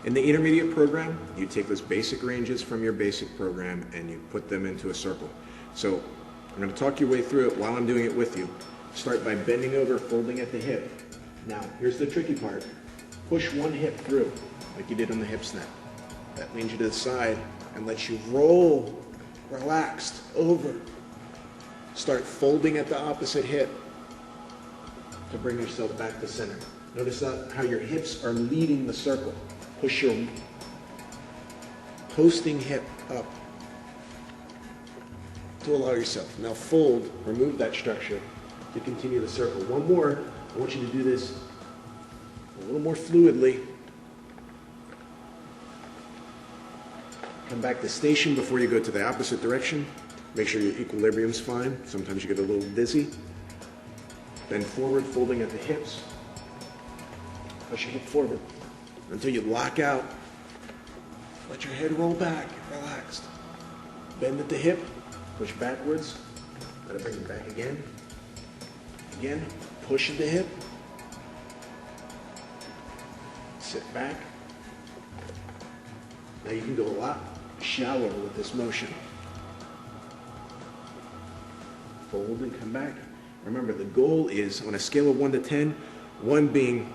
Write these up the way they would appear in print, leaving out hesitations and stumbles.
In the intermediate program, you take those basic ranges from your basic program and you put them into a circle. So I'm going to talk your way through it while I'm doing it with you. Start by bending over, folding at the hip. Now, here's the tricky part. Push one hip through, like you did on the hip snap. That leans you to the side and lets you roll relaxed over. Start folding at the opposite hip to bring yourself back to center. Notice how your hips are leading the circle. Push your posting hip up to allow yourself. Now fold, remove that structure to continue the circle. One more, I want you to do this a little more fluidly. Come back to station before you go to the opposite direction. Make sure your equilibrium's fine. Sometimes you get a little dizzy. Bend forward, folding at the hips. Push your hip forward until you lock out. Let your head roll back, relaxed. Bend at the hip, push backwards. Let it bring it back again. Again, push at the hip. Sit back. Now you can go a lot shallower with this motion. Fold and come back. Remember, the goal is on a scale of 1 to 10, 1 being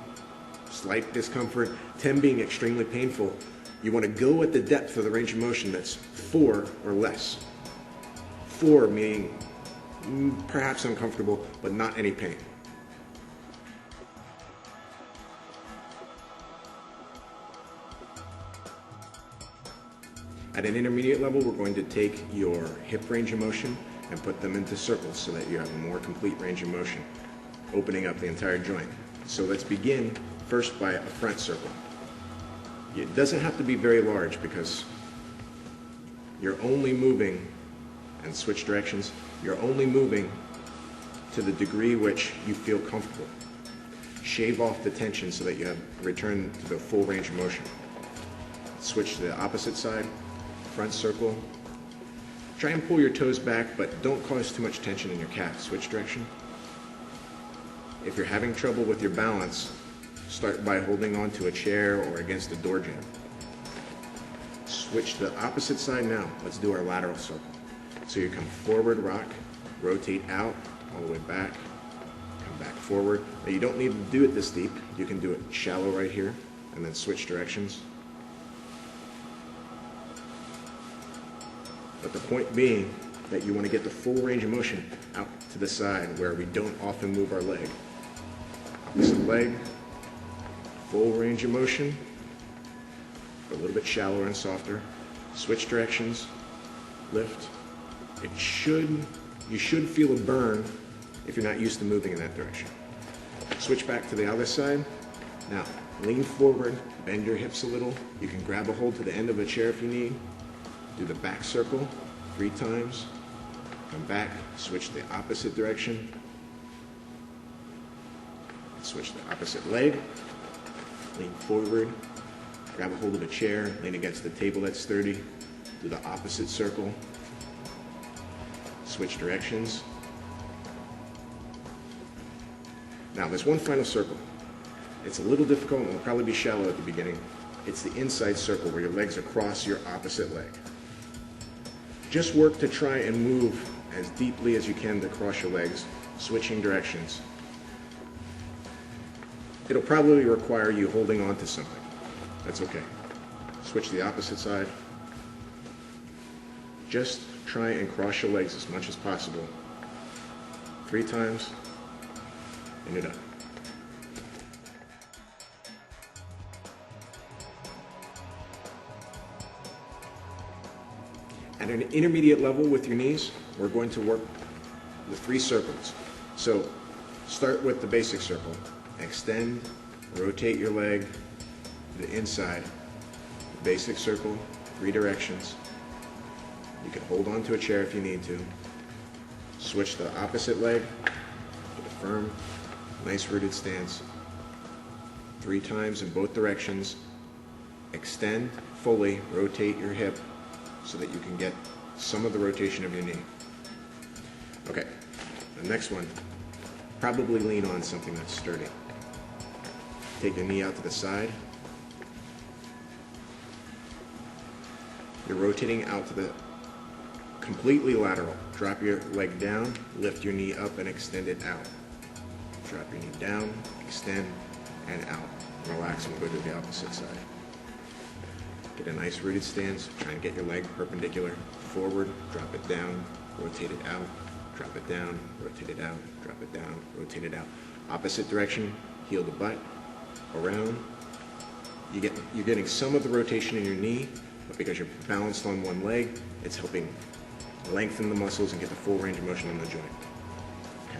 slight discomfort, 10 being extremely painful. You want to go at the depth of the range of motion that's 4 or less. 4 meaning perhaps uncomfortable, but not any pain. At an intermediate level, we're going to take your hip range of motion and put them into circles so that you have a more complete range of motion, opening up the entire joint. So let's begin first by a front circle. It doesn't have to be very large because you're only moving, and switch directions, you're only moving to the degree which you feel comfortable. Shave off the tension so that you have return to the full range of motion. Switch to the opposite side, front circle. Try and pull your toes back, but don't cause too much tension in your calf. Switch direction. If you're having trouble with your balance, start by holding on to a chair or against a door jamb. Switch to the opposite side now. Let's do our lateral circle. So you come forward, rock, rotate out, all the way back, come back forward. Now you don't need to do it this deep. You can do it shallow right here, and then switch directions. But the point being that you want to get the full range of motion out to the side where we don't often move our leg. Opposite leg, full range of motion, a little bit shallower and softer. Switch directions, lift. You should feel a burn if you're not used to moving in that direction. Switch back to the other side. Now, lean forward, bend your hips a little. You can grab a hold to the end of a chair if you need. Do the back circle 3 times. Come back, switch the opposite direction. Switch the opposite leg. Lean forward, grab a hold of a chair, lean against the table that's sturdy. Do the opposite circle. Switch directions. Now there's one final circle. It's a little difficult and will probably be shallow at the beginning. It's the inside circle where your legs are across your opposite leg. Just work to try and move as deeply as you can to cross your legs, switching directions. It'll probably require you holding on to something. That's okay. Switch to the opposite side. Just try and cross your legs as much as possible. 3 times, and you're done. At an intermediate level with your knees, we're going to work the 3 circles. So start with the basic circle. Extend, rotate your leg to the inside. Basic circle, 3 directions. You can hold on to a chair if you need to. Switch the opposite leg to a firm, nice rooted stance. 3 times in both directions. Extend fully, rotate your hip so that you can get some of the rotation of your knee. Okay, the next one, probably lean on something that's sturdy. Take your knee out to the side. You're rotating out to the completely lateral. Drop your leg down, lift your knee up and extend it out. Drop your knee down, extend, and out. Relax and we'll go to the opposite side. Get a nice rooted stance. Try and get your leg perpendicular. Forward, drop it down, rotate it out, drop it down, rotate it out, drop it down, rotate it out. Opposite direction, heel to butt, around. You're getting some of the rotation in your knee, but because you're balanced on one leg, it's helping lengthen the muscles and get the full range of motion on the joint. Okay.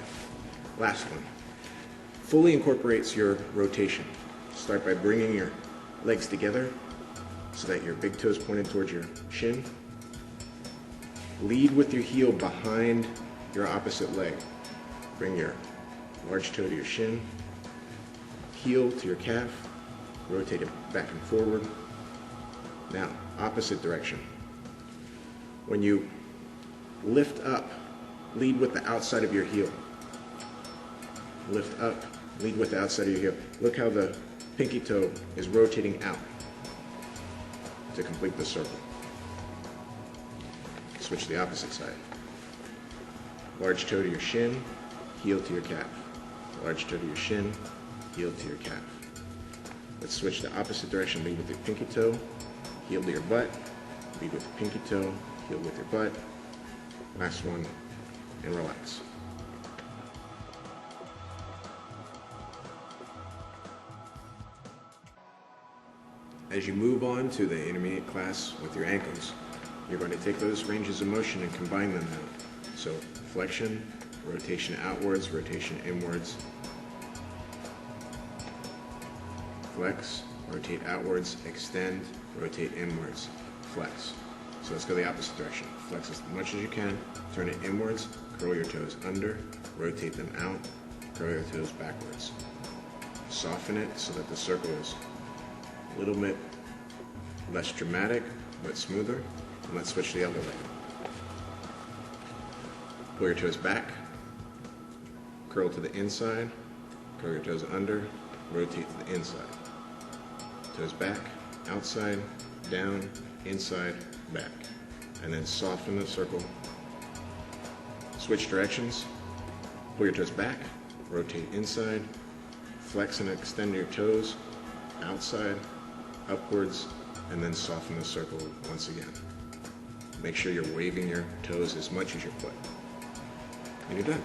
Last one. Fully incorporates your rotation. Start by bringing your legs together so that your big toes pointed towards your shin. Lead with your heel behind your opposite leg. Bring your large toe to your shin, heel to your calf, rotate it back and forward. Now, opposite direction. When you lift up, lead with the outside of your heel. Lift up, lead with the outside of your heel. Look how the pinky toe is rotating out to complete the circle. Switch to the opposite side. Large toe to your shin, heel to your calf. Large toe to your shin, heel to your calf. Let's switch to opposite direction. Lead with your pinky toe, heel to your butt. Lead with the pinky toe, heel with your butt. Last one, and relax. As you move on to the intermediate class with your ankles, you're going to take those ranges of motion and combine them now. So flexion, rotation outwards, rotation inwards. Flex, rotate outwards, extend, rotate inwards, flex. So let's go the opposite direction. Flex as much as you can, turn it inwards, curl your toes under, rotate them out, curl your toes backwards. Soften it so that the circle is a little bit less dramatic, but smoother. And let's switch to the other leg. Pull your toes back, curl to the inside, curl your toes under, rotate to the inside. Toes back, outside, down, inside, back. And then soften the circle. Switch directions. Pull your toes back, rotate inside, flex and extend your toes, outside, upwards, and then soften the circle once again. Make sure you're waving your toes as much as your foot. And you're done.